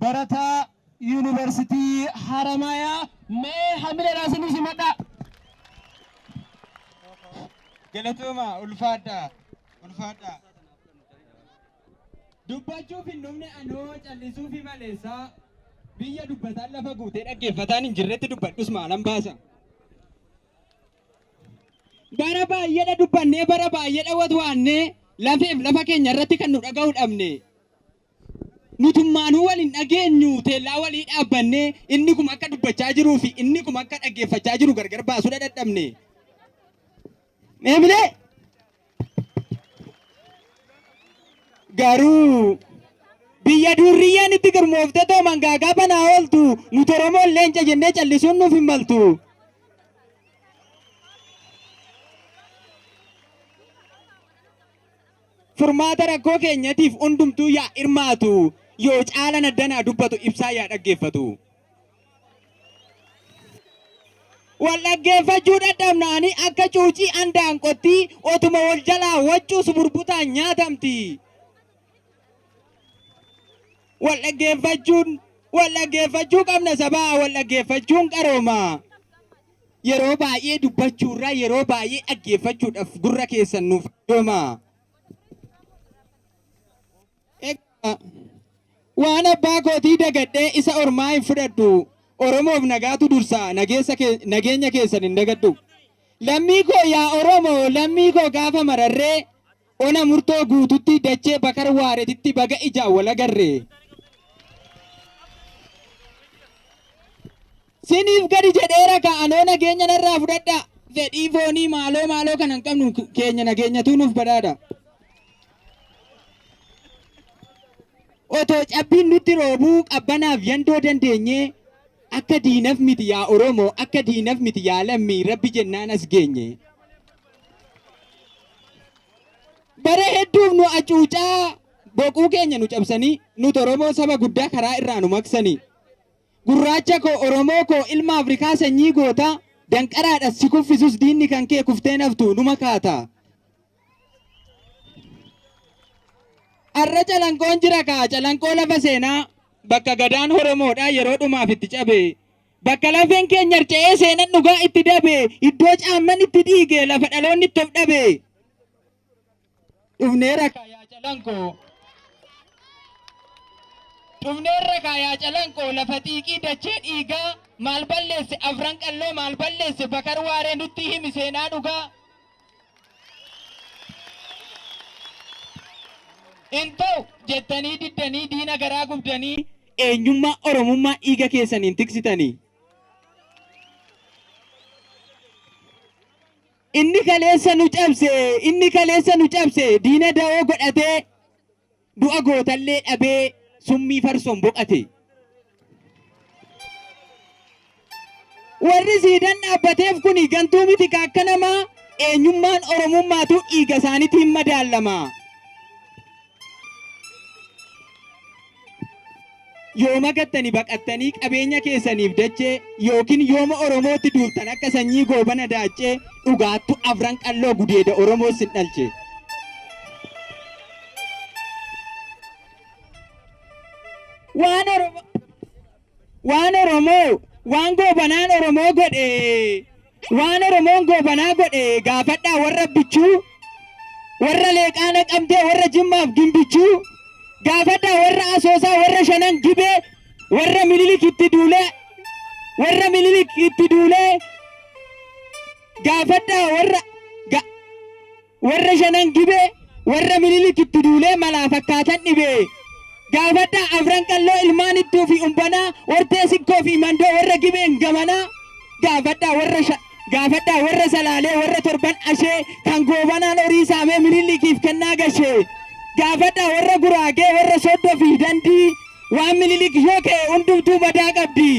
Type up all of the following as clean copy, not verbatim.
برتا يونيفرسيتي حرمايا ما حمل راسي سمدا قلتوما الفادا دباچو في النمن انو چالسو في ماليسا بيا دبتان لفا غوتي دغفتان انجرت دبدوس مالم باسا برابا يدا دبنه برابا يدا ودوانه لافيف لفا كينيا رتي كنو دغاو دامنه nutummaanuu waliin dhageenyu teellaa walii dhaabbanne inni kuma akka dubbachaa jiruu fi inni kuma akka dhaggeeffachaa jiru gargar baasuu dadhabne. Meemlee garuu biyya durriyyaan itti girmooftee too mangaagaa banaa ooltu nuti Oromoon leenca jennee callisuun nuuf hin maltu. Furmaata rakkoo keenyatiif hundumtuu yaa hirmaatu. Yoo caalan addanaa dubbatu ibsaa yaa dhaggeeffatu. Wal dhaggeeffachuu dadhabnaani akka cuucii andaanqotti otuma wal jalaa waccuus burbutaan nyaatamti. Wal dhaggeeffachuu qabna sabaa wal dhaggeeffachuun qarooma. Yeroo baay'ee dubbachuurraa yeroo baay'ee dhaggeeffachuudhaaf gurra keessan nuuf dooma. Waan abbaa kootii dagadhee isa ormaa hin fudhadhu. Oromoof nagaatu dursa nageenya keessan hin dagadhu. Lammii koo yaa Oromoo lammii koo gaafa mararree ona murtoo guututti dachee bakar waaretitti baga ijaan wal agarree. Siniif gadi jedheera ka'anoo nageenya narraa fudhadha. Fedhii foonii maaloo kan hin qabnu keenya nageenyatu nuuf badhaadha. Otoo cabbiin nutti roobuu qabbanaaf yandoo dandeenye akka diinaf miti yaa Oromoo akka diinaf miti yaa lammii rabbi jennaan as geenye. Bara hedduuf nu acuucaa boquu keenya nu cabsanii nuti Oromoo saba guddaa karaa irraa nu maksanii. Gurraacha koo Oromoo koo ilma Afrikaa sanyii goota danqaraadhas si kuffisus diinni kan kee kuftee naftu nu makaata. Arra calanqoon jira kaa calanqoo lafa seenaa bakka gadaan Oromoodhaa yeroo dhumaaf itti cabe bakka lafeen keenya harca'ee seenan dhugaa itti dabe iddoo caamman itti dhiige lafa dhaloonni itti of dhabe. Dhufneerra kaa yaa calanqoo lafa xiiqii dachee dhiigaa maal balleesse afran qalloo maal balleesse bakar waaree nutti himi seenaa dhugaa. Intoo jettanii diddanii diina garaa gubdanii eenyummaa Oromummaa dhiiga keessaniin tiksitanii. Inni kaleessa nu cabse diina da'oo godhatee du'a gootallee dhabee summii farsoon boqate. Warri siidan dhaabbateef kuni gantuu miti akka namaa eenyummaan Oromummaatu dhiiga isaaniitiin madaalama. Yooma gattanii baqattanii qabeenya keessaniif dachee yookiin yooma Oromootti duultan akka sanyii goobana daachee dhugaattu afran qalloo gudeeda Oromoo sin dhalche. Waan goobanaan Oromoo godhe waan Oromoon goobanaa godhe gaafadhaa warra bichuu warra leeqaana qabdee warra jimmaaf gimbichuu. Gaafadhaa warra asoosaa warra shanan gibee warra Minilik itti duulee gaafadhaa warra shanan gibee warra Minilik itti duulee malaa fakkaatan dhibee gaafadhaa afran qalloo ilmaan ittuu fi umbanaa hortee sikkoo fi mandoo warra gibeen gamanaa gaafadhaa warra salaalee warra torban ashee kan goobanaan horii saamee Minilikiif kennaa gashee. Gaafadhaa warra Guraagee warra Soddoo fi Dandii waan Minilik yoo ka'e hundumtuu madaa qabdi.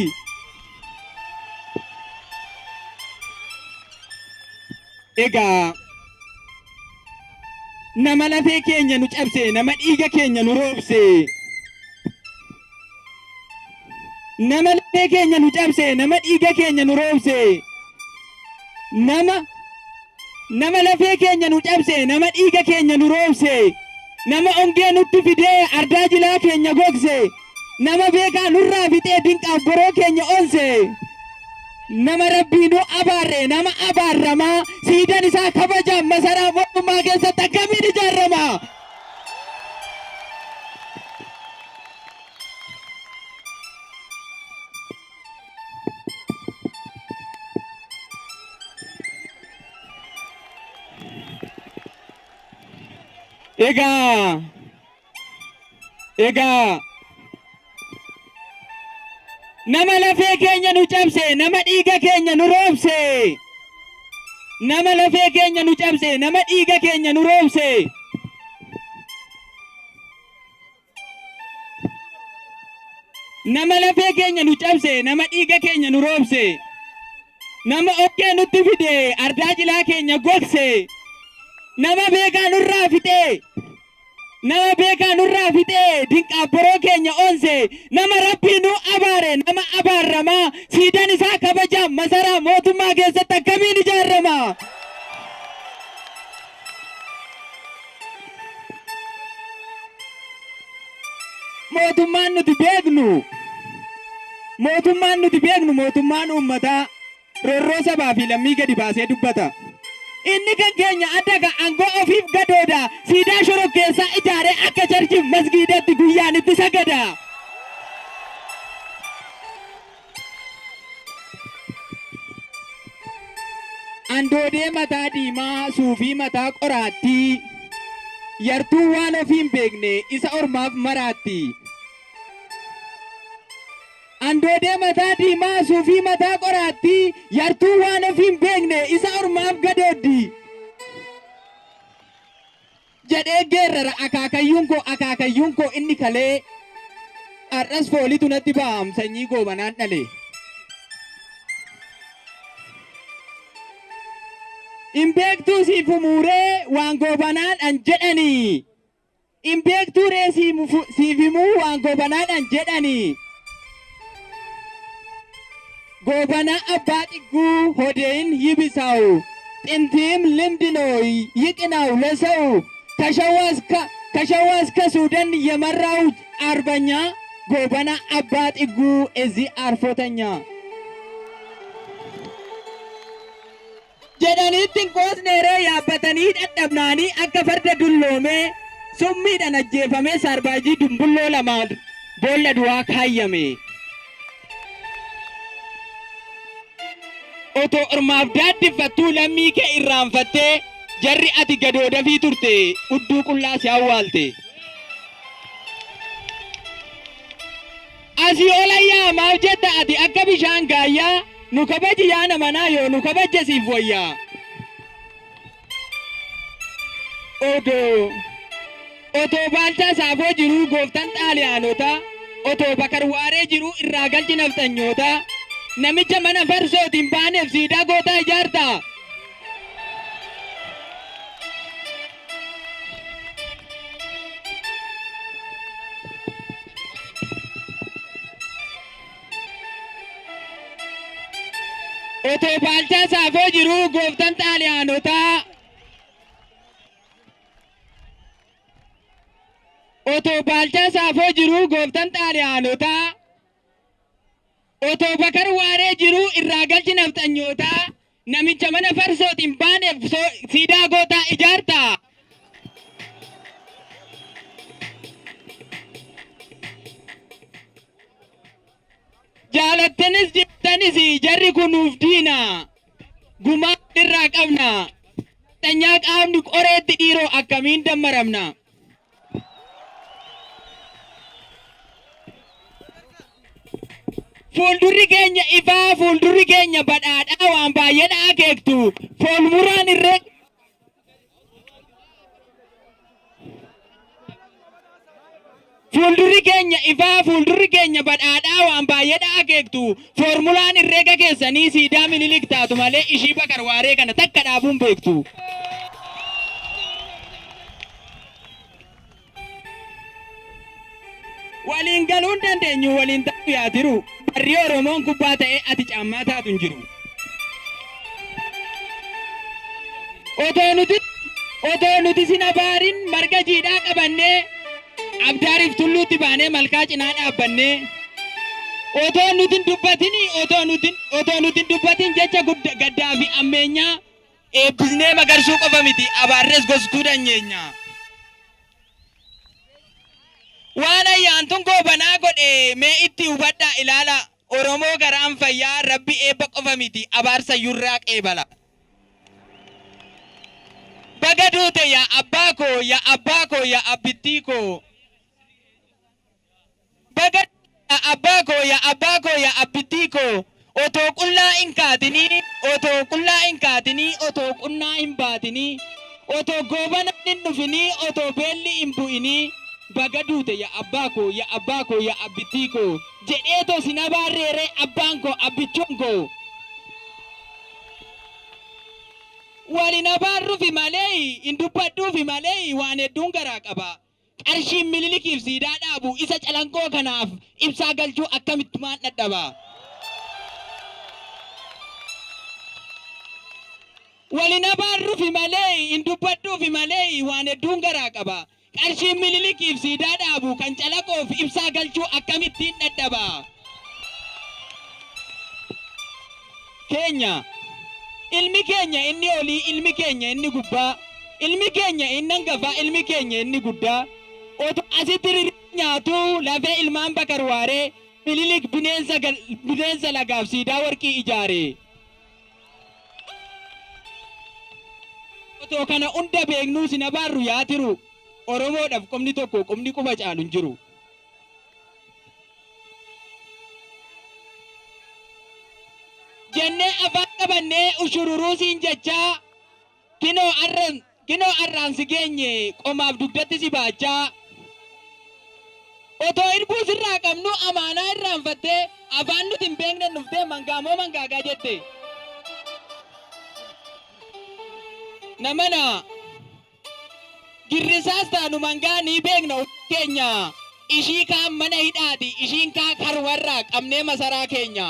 Egaa nama lafee keenya nu cabse nama dhiiga keenya nu roobse. Nama lafee keenya nu cabse nama dhiiga keenya nu roobse. Nama lafee keenya nu cabse nama dhiiga keenya nu roobse. nama ongee nutti fidee ardaa jilaa keenya gogse, nama beekaa nurraa fixee dinqaaf boroo keenya onse, nama rabbiinuu abaarre, nama abaarramaa siidaan isaa kabajaan masaraa mootummaa keessatti akkamiin ijaarama? Egaa nama lafee keenya nu cabse, nama dhiiga keenya nu roobse, nama lafee keenya nu cabse, nama dhiiga keenya nu roobse, nama lafee keenya nu cabse, nama dhiiga keenya nu roobse, nama okkee nutti fide ardaa jilaa keenya gogse, nama beekaa nurraa fixee, nama beekaa nurraa fixee dinqaaf boroo keenya onse, nama rabbii nu abaare, nama abaarramaa siidaan isaa kabajaan masaraa mootummaa keessatti akkamiin ijaarama? Mootummaan nuti beeknu, mootummaan uummataa roorroo sabaa fi lammii gadi baasee dubbata. Inni kan keenya adda aangoo ofiif gadooda, siidaa shorokkeessaa ijaaree akka charchi masgiidatti guyyaan itti sagada. Andoodee mataa diimaa suufii mataa qoraattii, yartuu waan ofiin beekne isa ormaaf maraatti. Andoodee mataa diimaa suufii mataa qoraattii, yartuu waan ofiin beekne isa ormaaf gadooddi. Jedhee geerrara akaakayyuun koo inni kalee, har'as foolitu natti ba'am sanyii goobanaan dhale. Hin beektuu siif muuree waan goobanaadhaan jedhanii, hin beektuu ree siif himuu waan goobanaadhaan jedhanii. Goobana abbaa xigguu hodein yibisaው ጥንቲም ልምድ ነው ይቅናው ለሰው ከሸዋ እስከ ሱዳን የመራው አርበኛ ጎበና አባ xiጉ እዚህ አርፎተኛ jedhaniitti qoosneeree yaabbatanii dadhabnaanii akka farda dulloomee summiidhaan ajjeefamee sarbaajii dumbulloo lamaan boolla du'aa kaayyame. Otoo ormaaf daaddifattuu lammii kee irraanfattee jarri ati gadoodafii turte udduu qullaa si awwaalte. Asii olayyaa maaf jetta ati akka bishaan gaayyaa nu kabaji yaa namanaa yoo nu kabaje siif wayyaa. Otoo baalchaa saafoo jiruu gooftan xaaliyaanotaa, otoo bakarwaaree jiruu irraa galchi nafxanyootaa, namicha mana farsootiin baaneef siidaa gootaa ijaarta. Otoo baalchaa saafoo jiruu gooftan xaaliyaanotaa, otoo baalchaa saafoo jiruu gooftan xaaliyaanotaa, otoo bakar waaree jiruu irraa galchi nafxanyootaa, namicha mana farsootiin baaneef siidaa gootaa ijaarta. Jaalattanis jirtanis jarri kun nuuf diina, gumaa irraa qabna, xanyaa qaamni qoreetti dhiiroo akkamiin dammaramna. Fuuldurri keenya ifaa, fuuldurri keenya badhaadhaa waan baay'eedhaa akeektu, foolmuraan irree fuuldurri keenya ifaa, fuuldurri keenya badhaadhaa waan baay'eedhaa akeektu, foormulaan herreega keessanii siidaa Minilik taatu malee ishii bakarwaaree kana takka dhaabuun beektu. Waliin galuun dandeenyu waliin ta'uu yaatiru, barri Oromoon kubbaa ta'ee ati caammaa taatu hin jiru. Otoo nuti sin abaarin marga jiidhaa qabannee abdaariif tulluutti baanee malkaa cinaa dhaabbannee otoo nuti dubbatin jecha gaddaa fi ammeenyaa eebbisnee magarsuu qofa miti abaarrees gostuu danyeenya. Waan ayyaantun goobanaa godhe mee itti hubadhaa ilaala. Oromoo garaan fayyaa rabbi eebba qofa miti abaarsa yurraa qeebala. Baga duute yaa abbaa koo yaa abbaa koo yaa abbittii koo. Baga abbaa koo yaa abbaa koo yaa abbittii koo. Otoo qullaa hin kaatinii otoo qullaa hin kaatinii otoo qunnaa hin baatinii otoo goobana hin dhufinii otoo beelli hin bu'inii. Baga duute yaa abbaa koo yaa abbaa koo yaa abbittii koo jedheetoo sin abaarreere abbaan koo abbichuun koo. Waliin abaarruufi malee hin dubbadhuufi malee waan hedduun garaa qaba. Qarshiin Minilikiif siidaa dhaabu isa calanqoo kanaaf ibsaa galchuu akkamittumaan dhadhaba. Waliin abaarruufi malee hin dubbadhuufi malee waan hedduun garaa qaba. Qarshiin Minilikiif siidaa dhaabu kan calaqoof ibsaa galchuu akkamittiin dhadhaba. Keenya ilmi keenya inni olii ilmi keenya inni gubbaa ilmi keenya inni hangafaa ilmi keenya inni guddaa otoo asitti nyaatu lafee ilmaan bakarwaaree Minilik bineensa lagaaf siidaa warqii ijaare. Otoo kana hunda beeknuu sin abaarru yaa tiru. Oromoodhaaf qomni tokko qomni quba caalu hin jiru. Jennee afaan qabannee ushururuu siin jechaa kinoo arraan si geenye qomaaf dugdatti si baachaa. Otoo irbuu sirraa qabnu amaanaa irraanfattee afaan nuti hin beekne dhuftee mangaamoo mangaagaa jette. Namana girrisaas taanu mangaa ni beekna keenya ishii kaan mana hidhaati ishiin kaan karwarraa qabnee masaraa keenya.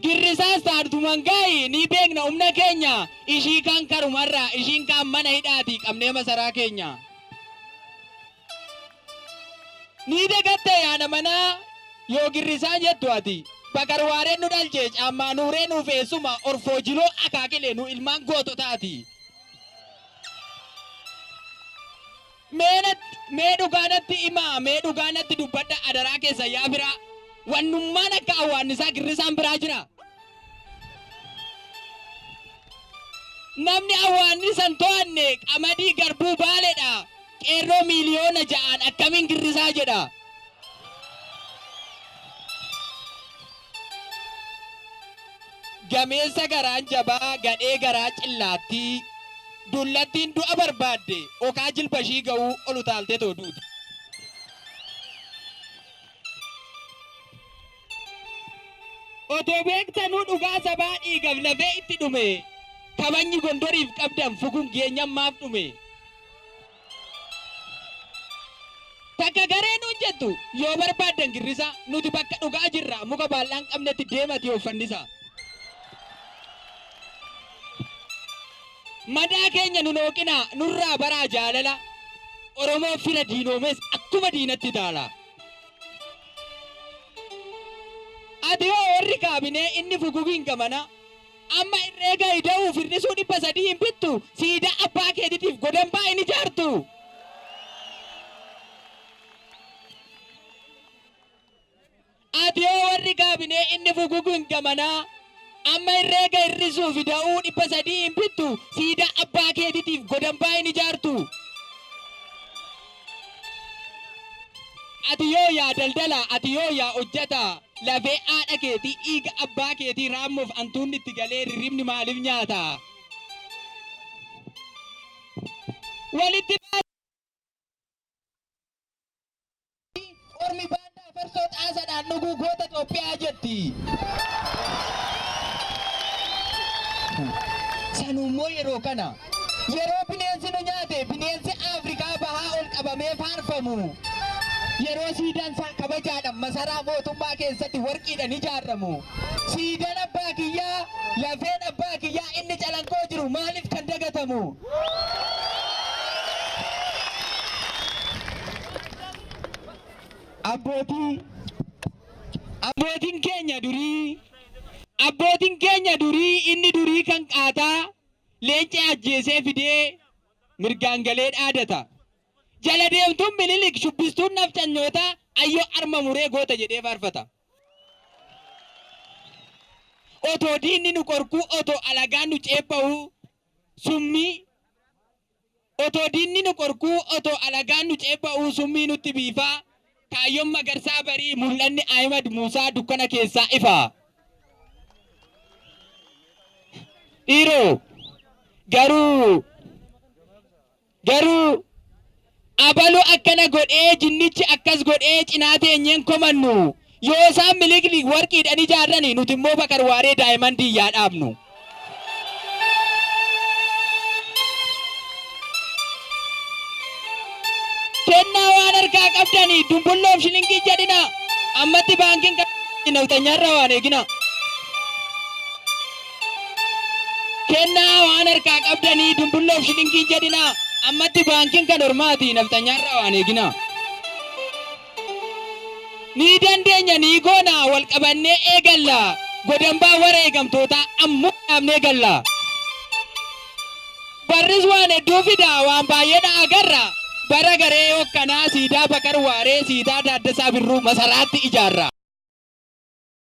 Girrisaas taatu mangaa ni beekna humna keenya ishii kaan karumarraa ishiin kaan mana hidhaati qabnee masaraa keenya. Ni dagatte yaada manaa yoo girrisaa jettu ati bakarwaareen nu dhalchee caammaa nuuree nuuf eessuma orfoo jiloo akaakilee nu ilmaan goototaati. Mee dhugaanatti himaa mee dhugaanatti dubbadha adaraa keessa yaa biraa wannummaan akka awwaannisaa girrisaan biraa jira. Namni awwaannisan to'anne qamadii garbuu baaleedha qeerroo miiliyoona 6 akkamiin girrisaa jedha. Gameessa garaan jabaa gadhee garaa cillaattii. Dullattiin du'a barbaadde okaa jilbashii ga'uu ol utaaltee too duuti. Otoo beektanuu dhugaa sabaa dhiigaaf lafee itti dhume kabajni gondoriif qabdan fukuun geenyammaaf dhume. Takka gareen hojjettu yoo barbaaddan girrisa nuti bakka dhugaa jirra muka baal'aan qabnetti deemati uffannisa. Madaa keenya nu nooqina nurraa baraa jaalala Oromoo fira diinoomes akkuma diinatti taala. Ati yoo warri kaabinee inni fugugiin gamana amma irreega ida'uu firrisuu 300 hin bittu siidaa abbaa keetiitiif godambaa hin ijaartu. Ati yoo warri kaabinee inni fugugiin gamana amma irreega irrisuu fida'uu 300 hin bittu siidaa abbaa keetiitiif godambaa hin ijaartu. Ati yoo yaa daldala ati yoo yaa hojjeta lafee haadha keetii dhiiga abbaa keetii raammuuf antuunni itti galee rirribni maaliif nyaata? Walitti ormi baaddaa farsoo xaasadhaan dhuguu goota Itoophiyaa jetti. Sanummoo yeroo kana yeroo bineensi nu nyaate bineensi Afrikaa bahaa ol qabamee faarfamu. yeroo siidaan isaa kabajaadhaan masaraa mootummaa keessatti warqiidhaan ijaaramu. Siidaan abbaa kiyyaa lafeen abbaa kiyyaa inni calanqoo jiru maaliif kan dagatamu? Abbootiin keenya durii inni durii kan qaataa leenca ajjeesee fidee mirgaan galee dhaadata. Jala deemtuun Minilik shubbistuun nafcanyoota ayyoo arma muree goota jedhee faarfata. Otoo diinni nu qorkuu otoo alagaan nu ceepha'uu summii. Otoo diinni nu qorkuu otoo alagaan nu ceepha'uu summii nutti biifaa. Kaayyoon Magarsaa Barii mul'anni Ahimad Muusaa dukkana keessaa ifa. Dhiiroo garuu abalu akkana godhee jinnichi akkas godhee cinaa teenyeen komannu yoo isaan Minilik warqiidhaan ijaarrani nuti immoo Bakar Waaree Daayimandii yaa dhaabnu. Kennaa waan harkaa qabdanii dumbulloof shilingii jedhina ammatti baankiin naftanyaarra waan eegina. Kennaa waan harkaa qabdanii dumbulloof shilingii jedhina ammatti baankiin kan hormaati naftanyaarra waan eegina. Ni dandeenya ni goona wal qabannee eegalla godambaa warra eegamtoota ammoo dhaabnee galla. Barris waan hedduu fida waan baay'eedha agarra. Bara garee hokkanaa siidaa Bakar Waaree siidaa Taaddasaa Birruu masaraatti ijaarra.